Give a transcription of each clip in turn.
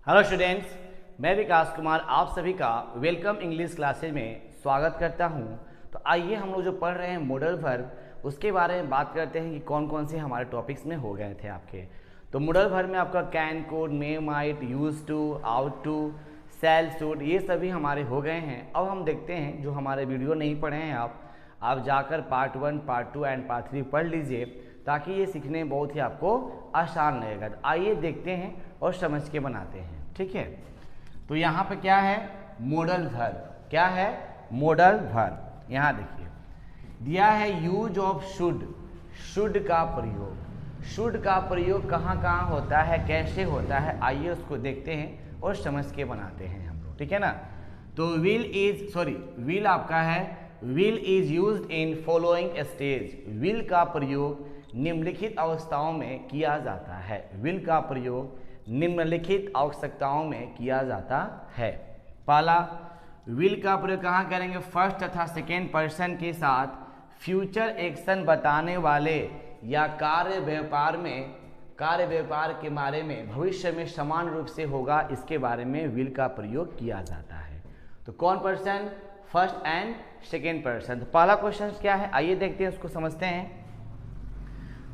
Hello students, मैं विकास कुमार आप सभी का वेलकम इंग्लिश क्लासेज में स्वागत करता हूं। तो आइए हम लोग जो पढ़ रहे हैं मॉडल वर्ब उसके बारे में बात करते हैं कि कौन कौन से हमारे टॉपिक्स में हो गए थे आपके। तो मॉडल वर्ब में आपका can, could, may, might, use to, ought to, shall, should, ये सभी हमारे हो गए हैं। अब हम देखते हैं जो हमारे वीडियो नहीं पढ़े हैं आप जाकर पार्ट 1, पार्ट 2 एंड पार्ट 3 पढ़ लीजिए ताकि ये सीखने में बहुत ही आपको आसान लगेगा। तो आइए देखते हैं और समझ के बनाते हैं, ठीक है। तो यहाँ पे क्या है, मॉडल वर्ब। क्या है, मॉडल वर्ब। यहाँ देखिए दिया है यूज ऑफ शुड। शुड का प्रयोग, शुड का प्रयोग कहाँ कहाँ होता है, कैसे होता है, आइए उसको देखते हैं और समझ के बनाते हैं हम लोग, ठीक है ना। तो विल आपका है, will is used in following stage. Will का प्रयोग निम्नलिखित अवस्थाओं में किया जाता है। विल का प्रयोग निम्नलिखित आवश्यकताओं में किया जाता है। पहला, विल का प्रयोग कहाँ करेंगे, फर्स्ट तथा सेकेंड पर्सन के साथ फ्यूचर एक्शन बताने वाले या कार्य व्यापार के बारे में भविष्य में समान रूप से होगा, इसके बारे में विल का प्रयोग किया जाता है। तो कौन person, first and second person. तो पहला क्वेश्चन क्या है, आइए देखते हैं, उसको समझते हैं।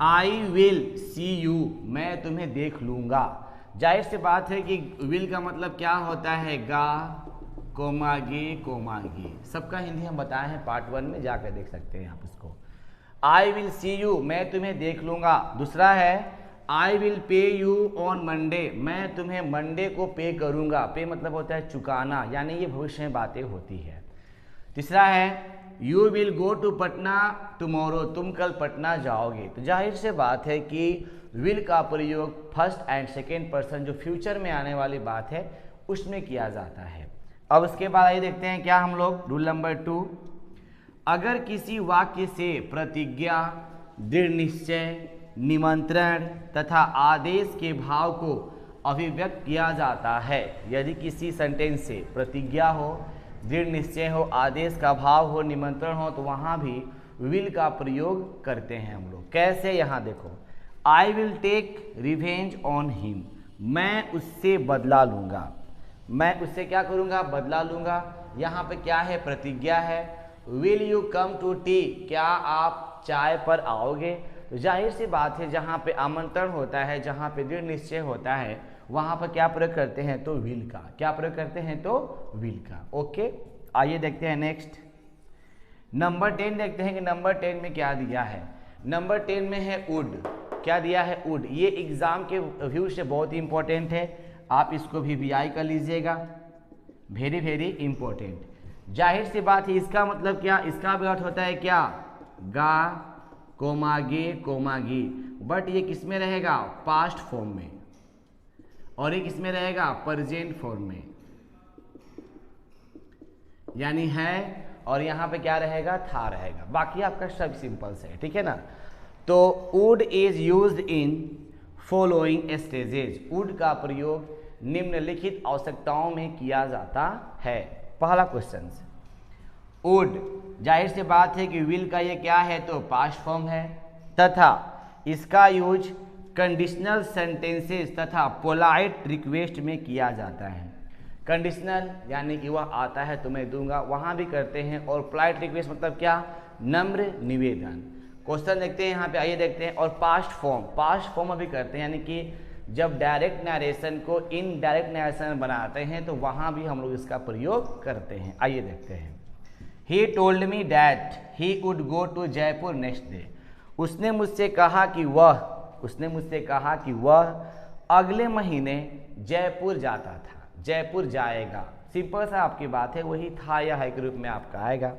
आई विल सी यू, मैं तुम्हें देख लूंगा। जाहिर सी बात है कि विल का मतलब क्या होता है, गा, कोमागी, कोमागी। सबका हिंदी हम बताए हैं पार्ट 1 में, जाकर देख सकते हैं आप इसको। आई विल सी यू, मैं तुम्हें देख लूंगा। दूसरा है I will pay you on Monday, मैं तुम्हें मंडे को पे करूंगा। पे मतलब होता है चुकाना, यानी ये भविष्य में बातें होती है। तीसरा है you will go to Patna tomorrow, तुम कल पटना जाओगे। तो जाहिर से बात है कि विल का प्रयोग फर्स्ट एंड सेकेंड पर्सन जो फ्यूचर में आने वाली बात है उसमें किया जाता है। अब उसके बाद आइए देखते हैं क्या हम लोग, रूल नंबर 2, अगर किसी वाक्य से प्रतिज्ञा, दृढ़ निश्चय, निमंत्रण तथा आदेश के भाव को अभिव्यक्त किया जाता है। यदि किसी सेंटेंस से प्रतिज्ञा हो, दृढ़ निश्चय हो, आदेश का भाव हो, निमंत्रण हो, तो वहाँ भी विल का प्रयोग करते हैं हम लोग। कैसे, यहाँ देखो, I will take revenge on him, मैं उससे बदला लूँगा। मैं उससे क्या करूँगा, बदला लूँगा। यहाँ पे क्या है, प्रतिज्ञा है। Will you come to tea, क्या आप चाय पर आओगे। तो जाहिर सी बात है जहाँ पे आमंत्रण होता है, जहाँ पे दृढ़ निश्चय होता है, वहाँ पर क्या प्रयोग करते हैं, तो विल का। क्या प्रयोग करते हैं, तो विल का। ओके, आइए देखते हैं नेक्स्ट। नंबर 10 देखते हैं कि नंबर 10 में क्या दिया है। नंबर 10 में है वुड। क्या दिया है, वुड। ये एग्जाम के व्यू से बहुत ही इंपॉर्टेंट है, आप इसको भी VI कर लीजिएगा, वेरी वेरी इंपॉर्टेंट। जाहिर सी बात है इसका मतलब क्या, इसका भी अर्थ होता है क्या, गा, कोमागे, कोमागी। बट ये किस में रहेगा, पास्ट फॉर्म में, और ये किस में रहेगा, प्रेजेंट फॉर्म में, यानी है, और यहाँ पे क्या रहेगा, था रहेगा। बाकी आपका सब सिंपल से है, ठीक है ना। तो would is used in following stages, would का प्रयोग निम्नलिखित आवश्यकताओं में किया जाता है। पहला क्वेश्चन, वुड, जाहिर सी बात है कि विल का ये क्या है, तो पास्ट फॉर्म है, तथा इसका यूज कंडीशनल सेंटेंसेस तथा पोलाइट रिक्वेस्ट में किया जाता है। कंडीशनल यानी कि वह आता है तो मैं दूंगा, वहाँ भी करते हैं। और पोलाइट रिक्वेस्ट मतलब क्या, नम्र निवेदन। क्वेश्चन देखते हैं यहाँ पे, आइए देखते हैं। और पास्ट फॉर्म भी करते हैं, यानी कि जब डायरेक्ट नरेशन को इनडायरेक्ट नरेशन बनाते हैं तो वहाँ भी हम लोग इसका प्रयोग करते हैं। आइए देखते हैं। He told me that he would go to Jaipur next day, उसने मुझसे कहा कि वह अगले महीने जयपुर जाता था, जयपुर जाएगा। सिंपल सा आपकी बात है, वही था या है के रूप में आपका आएगा।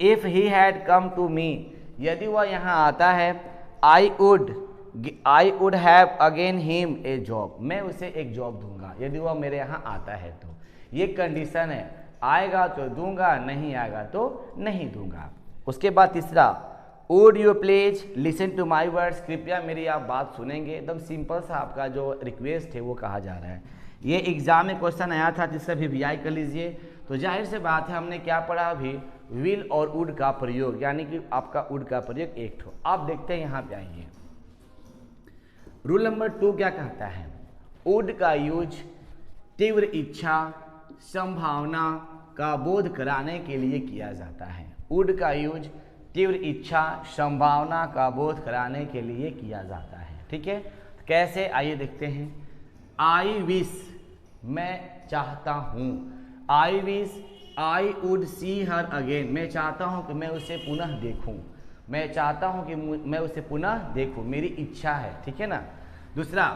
If he had come to me, यदि वह यहाँ आता है, I would have again him a job, मैं उसे एक जॉब दूंगा। यदि वह मेरे यहाँ आता है तो ये कंडीशन है, आएगा तो दूंगा, नहीं आएगा तो नहीं दूंगा। उसके बाद तीसरा, would you please listen to my words, कृपया मेरी आप बात सुनेंगे। एकदम सिंपल सा आपका जो रिक्वेस्ट है वो कहा जा रहा है। ये एग्जाम में क्वेश्चन आया था, जिससे भी VI कर लीजिए। तो जाहिर से बात है, हमने क्या पढ़ा अभी, विल और वुड का प्रयोग, यानी कि आपका वुड का प्रयोग एक ठो। आप देखते हैं यहाँ पे आइए, रूल नंबर 2 क्या कहता है, वुड का यूज तीव्र इच्छा संभावना का बोध कराने के लिए किया जाता है। वुड का यूज तीव्र इच्छा संभावना का बोध कराने के लिए किया जाता है। ठीक है, कैसे आइए देखते हैं। आई विश मैं चाहता हूँ, I wish I would see her again, मैं चाहता हूँ कि मैं उसे पुनः देखूँ, मैं चाहता हूँ कि मैं उसे पुनः देखूँ, मेरी इच्छा है। ठीक है ना। दूसरा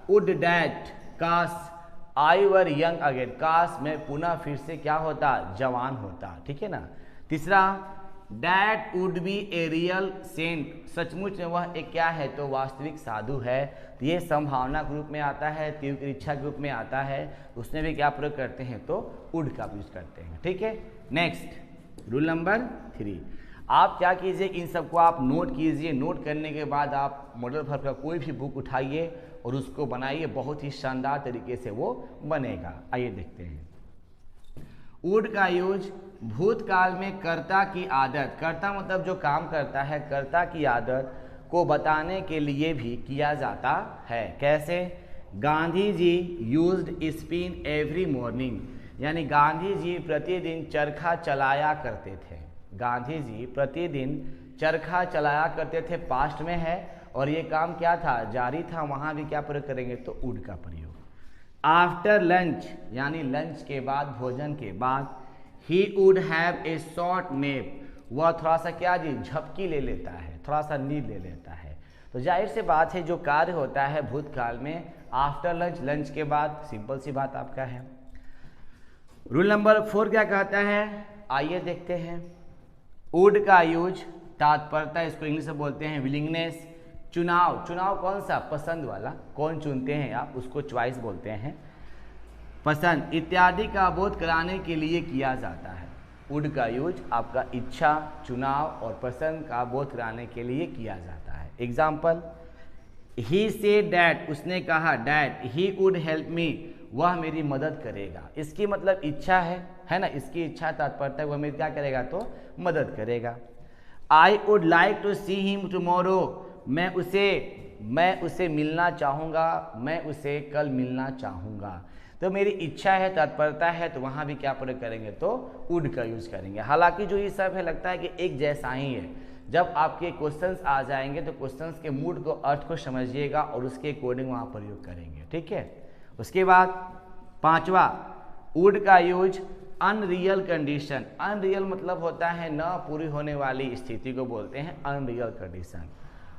वुड डैट काश आई वर यंग अगेन, काश मैं पुनः फिर से क्या होता, जवान होता। ठीक है ना। तीसरा that would be a real saint, सचमुच में वह एक क्या है, तो वास्तविक साधु है। तो ये संभावना के रूप में आता है, तीव्र इच्छा के रूप में आता है, उसमें भी क्या प्रयोग करते हैं, तो वुड का यूज करते हैं। ठीक है। नेक्स्ट रूल नंबर 3, आप क्या कीजिए, इन सबको आप नोट कीजिए। नोट करने के बाद आप मॉडल वर्ब का कोई भी बुक उठाइए और उसको बनाइए, बहुत ही शानदार तरीके से वो बनेगा। आइए देखते हैं। वुड का यूज भूतकाल में कर्ता की आदत, कर्ता मतलब जो काम करता है, कर्ता की आदत को बताने के लिए भी किया जाता है। कैसे, Gandhi ji used spin every morning, यानी गांधी जी प्रतिदिन चरखा चलाया करते थे। गांधी जी प्रतिदिन चरखा चलाया करते थे, पास्ट में है और ये काम क्या था, जारी था, वहाँ भी क्या प्रयोग करेंगे, तो वुड का प्रयोग। आफ्टर लंच यानी लंच के बाद, भोजन के बाद, he would have a short nap, वह थोड़ा सा क्या जी, झपकी ले लेता है, थोड़ा सा नींद ले लेता है। तो जाहिर सी बात है, जो कार्य होता है भूतकाल में आफ्टर लंच, लंच के बाद, सिंपल सी बात आपका है। रूल नंबर 4 क्या कहता है, आइए देखते हैं। वुड का यूज तात्पर्यता, इसको इंग्लिश में बोलते हैं विलिंगनेस। चुनाव, चुनाव कौन सा, पसंद वाला, कौन चुनते हैं आप, उसको चॉइस बोलते हैं। पसंद इत्यादि का बोध कराने के लिए किया जाता है। वुड का यूज आपका इच्छा, चुनाव और पसंद का बोध कराने के लिए किया जाता है। एग्जाम्पल, ही सेड डैट, उसने कहा, that he would help me, वह मेरी मदद करेगा। इसकी मतलब इच्छा है ना, इसकी इच्छा तात्पर्य वह मेरी क्या करेगा, तो मदद करेगा। I would like to see him tomorrow, मैं उसे मिलना चाहूँगा, मैं उसे कल मिलना चाहूँगा। तो मेरी इच्छा है, तत्परता है, तो वहाँ भी क्या प्रयोग करेंगे, तो वुड का यूज करेंगे। हालांकि जो ये सब है लगता है कि एक जैसा ही है। जब आपके क्वेश्चंस आ जाएंगे तो क्वेश्चंस के मूड को, अर्थ को समझिएगा और उसके अकॉर्डिंग वहाँ प्रयोग करेंगे। ठीक है। उसके बाद 5वां, वुड का यूज अनरियल कंडीशन, अनरियल मतलब होता है न पूरी होने वाली स्थिति को बोलते हैं अनरियल कंडीशन,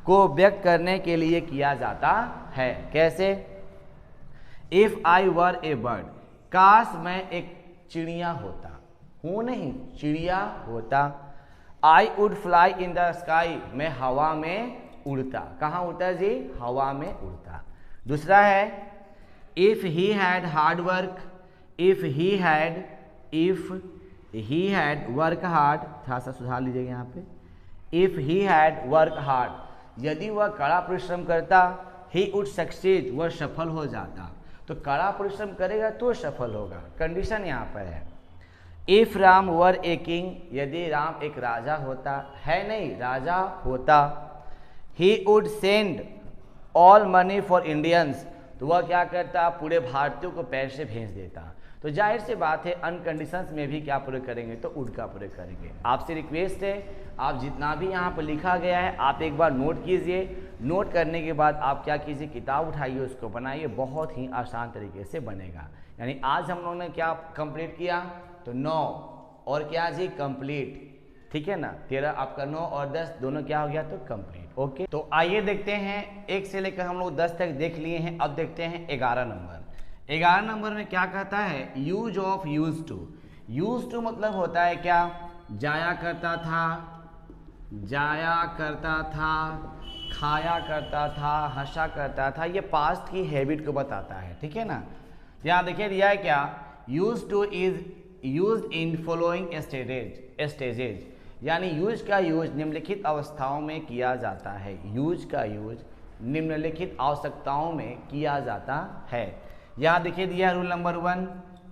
को व्यक्त करने के लिए किया जाता है। कैसे, if I were A bird, काश मैं एक चिड़िया होता, हूँ नहीं, चिड़िया होता। I would fly in the sky, मैं हवा में उड़ता, कहाँ उड़ता जी, हवा में उड़ता। दूसरा है, if he had hard work, if he had work hard, थोड़ा सा सुधार लीजिएगा यहाँ पे, if he had work hard, यदि वह कड़ा परिश्रम करता, ही वुड सक्सीड, वह सफल हो जाता। तो कड़ा परिश्रम करेगा तो सफल होगा, कंडीशन यहाँ पर है। If Ram were a king, यदि राम एक राजा होता, है नहीं, राजा होता। He would send all money for Indians, तो वह क्या करता, पूरे भारतीयों को पैसे भेज देता। तो जाहिर सी बात है अनकंडीशंस में भी क्या प्रयोग करेंगे, तो वुड का प्रयोग करेंगे। आपसे रिक्वेस्ट है, आप जितना भी यहाँ पर लिखा गया है आप एक बार नोट कीजिए। नोट करने के बाद आप क्या कीजिए, किताब उठाइए, उसको बनाइए, बहुत ही आसान तरीके से बनेगा। यानी आज हम लोगों ने क्या कंप्लीट किया, तो 9 और क्या जी, कंप्लीट। ठीक है ना, 13 आपका 9 और 10 दोनों क्या हो गया, तो कंप्लीट। ओके, तो आइए देखते हैं, 1 से लेकर हम लोग 10 तक देख लिए हैं। अब देखते हैं 11 नंबर। 11 नंबर में क्या कहता है, use of use to. Use to मतलब होता है क्या, जाया करता था, जाया करता था, खाया करता था, हंसा करता था, ये पास्ट की हैबिट को बताता है। ठीक है ना। यहाँ देखिए दिया है क्या, use two is use in following stages, यानी यूज का यूज निम्नलिखित अवस्थाओं में किया जाता है। यूज का यूज निम्नलिखित आवश्यकताओं में किया जाता है। यहाँ देखिए दिया रूल नंबर 1,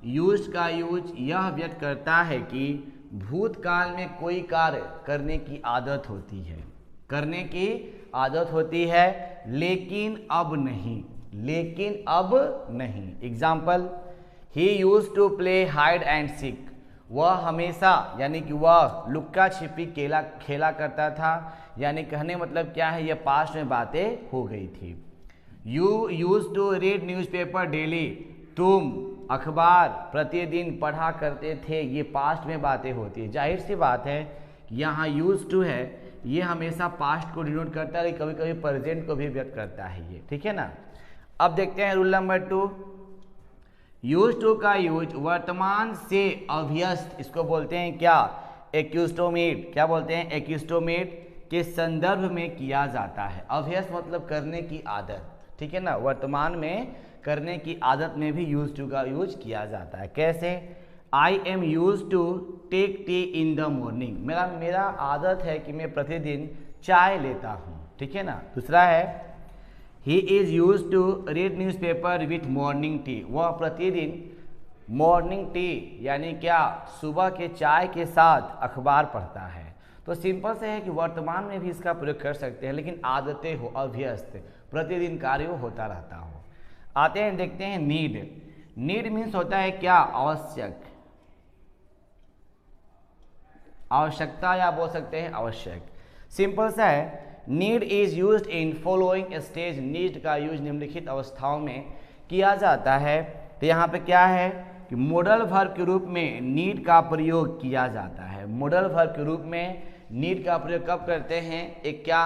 यूज का यूज यह व्यक्त करता है कि भूतकाल में कोई कार्य करने की आदत होती है, करने की आदत होती है, लेकिन अब नहीं, लेकिन अब नहीं। Example, he use to play hide and seek, वह हमेशा यानी कि वह लुक्का छिपी खेला करता था, यानी कहने मतलब क्या है, यह पास्ट में बातें हो गई थी। You use to read newspaper daily, तुम अखबार प्रतिदिन पढ़ा करते थे, ये पास्ट में बातें होती है। जाहिर सी बात है यहाँ यूज टू है, ये हमेशा पास्ट को डिनोट करता है, कभी कभी प्रेजेंट को भी व्यक्त करता है ये, ठीक है ना। अब देखते हैं रूल नंबर 2, यूज टू का यूज वर्तमान से अभ्यस्त, इसको बोलते हैं क्या, एक्यूस्टोमेट, क्या बोलते हैं, एक्यूस्टोमेट के संदर्भ में किया जाता है। अभ्यस्त मतलब करने की आदत, ठीक है ना, वर्तमान में करने की आदत में भी यूज टू का यूज किया जाता है। कैसे, I am use to take tea in the morning, मेरा आदत है कि मैं प्रतिदिन चाय लेता हूँ, ठीक है ना। दूसरा है he is use to read news paper with morning tea, वह प्रतिदिन मॉर्निंग टी यानी क्या, सुबह के चाय के साथ अखबार पढ़ता है। तो सिंपल से है कि वर्तमान में भी इसका प्रयोग कर सकते हैं, लेकिन आदतें हो, अभ्यस्त, प्रतिदिन कार्य होता रहता हो। आते हैं देखते हैं नीड। नीड मीन्स होता है क्या, आवश्यक, आवश्यकता या बोल सकते हैं आवश्यक। सिंपल सा है, need is used in following stage, need का यूज निम्नलिखित अवस्थाओं में किया जाता है। तो यहाँ पे क्या है कि मॉडल वर्ब के रूप में नीड का प्रयोग किया जाता है। मॉडल वर्ब के रूप में नीड का प्रयोग कब करते हैं, एक क्या,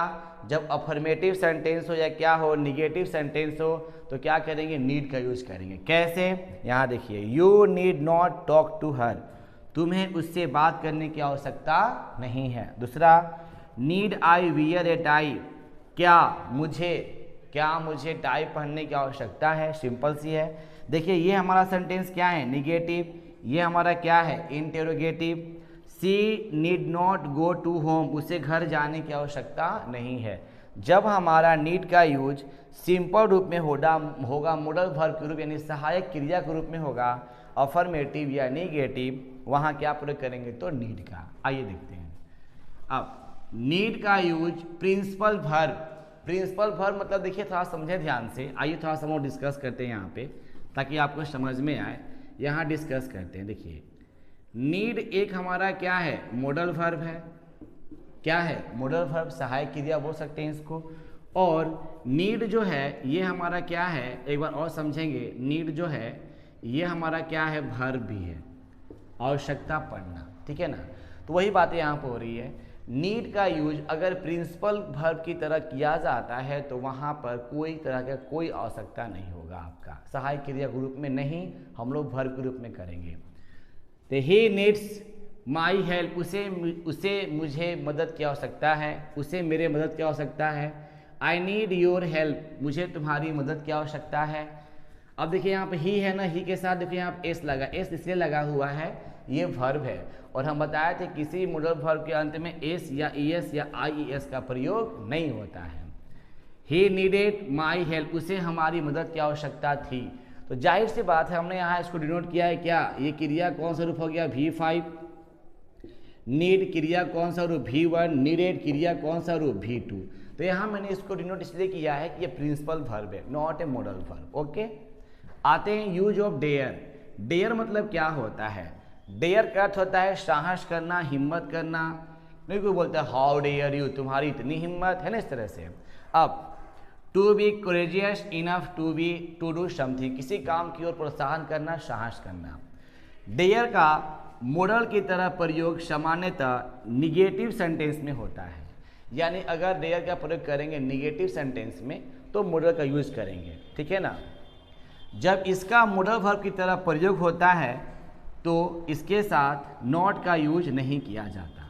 जब अफर्मेटिव सेंटेंस हो या क्या हो, निगेटिव सेंटेंस हो, तो क्या करेंगे, नीड का यूज करेंगे। कैसे, यहाँ देखिए, you need not talk to her, तुम्हें उससे बात करने की आवश्यकता नहीं है। दूसरा, need I wear a tie, क्या मुझे टाई पहनने की आवश्यकता है। सिंपल सी है। देखिए ये हमारा सेंटेंस क्या है, निगेटिव, ये हमारा क्या है, interrogative. She need not go to home, उसे घर जाने की आवश्यकता नहीं है। जब हमारा नीड का यूज सिंपल रूप में होगा मॉडल वर्ब के रूप यानी सहायक क्रिया के रूप में होगा, अफर्मेटिव या निगेटिव, वहाँ क्या प्रयोग करेंगे, तो नीड का। आइए देखते हैं। अब नीड का यूज प्रिंसिपल वर्ब मतलब देखिए थोड़ा समझे ध्यान से। आइए थोड़ा सा हम डिस्कस करते हैं यहाँ पे, ताकि आपको समझ में आए। यहाँ डिस्कस करते हैं। देखिए नीड एक हमारा क्या है, मॉडल वर्ब है। क्या है, मॉडल वर्ब, सहायक क्रिया बोल सकते हैं इसको। और नीड जो है ये हमारा क्या है, एक बार और समझेंगे। नीड जो है ये हमारा क्या है, वर्ब भी है, आवश्यकता पड़ना, ठीक है ना। तो वही बातें यहाँ पर हो रही है। नीड का यूज अगर प्रिंसिपल वर्ब की तरह किया जाता है तो वहाँ पर कोई तरह का कोई आवश्यकता नहीं होगा आपका, सहायक क्रिया के रूप में नहीं, हम लोग वर्ब के रूप में करेंगे। तो ही नीड्स माई हेल्प, उसे मुझे मदद की आवश्यकता है, उसे मेरे मदद की आवश्यकता है। आई नीड योर हेल्प, मुझे तुम्हारी मदद की आवश्यकता है। अब देखिए यहाँ पे ही है ना, ही के साथ देखिए यहाँ पे एस लगा, एस इसलिए लगा हुआ है, ये वर्ब है। और हम बताए थे किसी मॉडल वर्ब के अंत में एस या ईएस या आईईएस का प्रयोग नहीं होता है। ही नीडेड माई हेल्प, उसे हमारी मदद की आवश्यकता थी। तो जाहिर सी बात है हमने यहाँ इसको डिनोट किया है क्या, ये क्रिया कौन सा रूप हो गया, V5, नीड क्रिया कौन सा रूप, V1, नीडेड क्रिया कौन सा रूप, V2। तो यहाँ मैंने इसको डिनोट इसलिए किया है कि ये प्रिंसिपल वर्ब है, not a modal verb. Okay, आते हैं यूज ऑफ डेयर। डेयर मतलब क्या होता है, डेयर का अर्थ होता है साहस करना, हिम्मत करना। नहीं कोई बोलता है हाउ डेयर यू, तुम्हारी इतनी हिम्मत है ना, इस तरह से। अब to be courageous enough to do something, किसी काम की ओर प्रोत्साहन करना, साहस करना। डेयर का मॉडल की तरह प्रयोग सामान्यतः निगेटिव सेंटेंस में होता है, यानी अगर डेयर का प्रयोग करेंगे निगेटिव सेंटेंस में तो मॉडल का यूज करेंगे, ठीक है ना। जब इसका मॉडल वर्ब की तरह प्रयोग होता है तो इसके साथ नॉट का यूज नहीं किया जाता,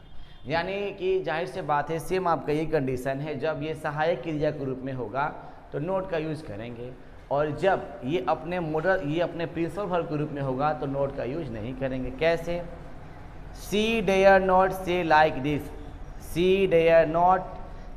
यानी कि जाहिर से बात है, सेम आपका ये कंडीशन है। जब ये सहायक क्रिया के रूप में होगा तो नॉट का यूज करेंगे, और जब ये अपने मॉडल ये अपने प्रिंसिपल वर्ब के रूप में होगा तो नॉट का यूज नहीं करेंगे। कैसे, she dare not say like this, she dare not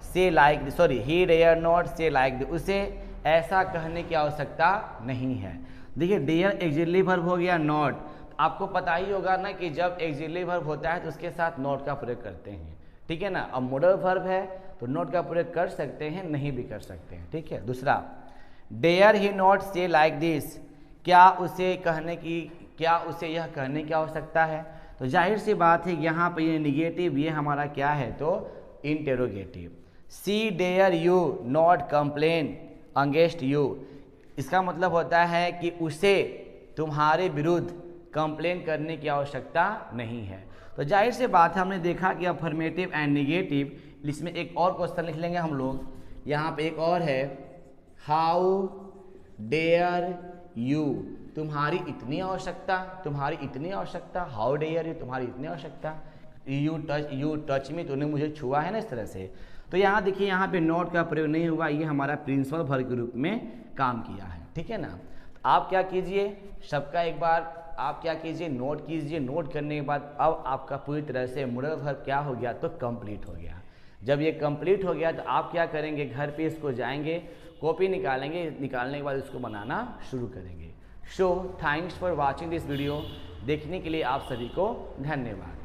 say like this, sorry he dare not say like this, उसे ऐसा कहने की आवश्यकता नहीं है। देखिए डेयर एक्सिलरी वर्ब हो गया, नॉट। आपको पता ही होगा ना कि जब एक्सिलरी वर्ब होता है तो उसके साथ नॉट का प्रयोग करते हैं, ठीक है ना। अब मॉडल वर्ब है तो नॉट का प्रयोग कर सकते हैं, नहीं भी कर सकते हैं, ठीक है। दूसरा, dare he not say like this, क्या उसे यह कहने की आवश्यकता है? तो जाहिर सी बात है यहाँ पर ये निगेटिव, ये हमारा क्या है तो interrogative. She dare you not complain against you, इसका मतलब होता है कि उसे तुम्हारे विरुद्ध कंप्लेन करने की आवश्यकता नहीं है। तो जाहिर सी बात है, हमने देखा कि अफर्मेटिव एंड निगेटिव, इसमें एक और क्वेश्चन लिख लेंगे हम लोग। यहाँ पे एक और है, हाउ डेयर यू, तुम्हारी इतनी आवश्यकता, तुम्हारी इतनी आवश्यकता, हाउ डेयर यू, तुम्हारी इतनी आवश्यकता, यू टच मी, तूने मुझे छुआ है ना, इस तरह से। तो यहाँ देखिए, यहाँ पे नॉट का प्रयोग नहीं हुआ, ये हमारा प्रिंसिपल वर्ब के रूप में काम किया है, ठीक है ना। आप क्या कीजिए, सबका एक बार आप क्या कीजिए, नोट कीजिए। नोट करने के बाद अब आपका पूरी तरह से मोडल वर्ब क्या हो गया तो कंप्लीट हो गया। जब ये कंप्लीट हो गया तो आप क्या करेंगे, घर पे इसको जाएंगे, कॉपी निकालेंगे, निकालने के बाद इसको बनाना शुरू करेंगे। So thanks for watching this video. देखने के लिए आप सभी को धन्यवाद।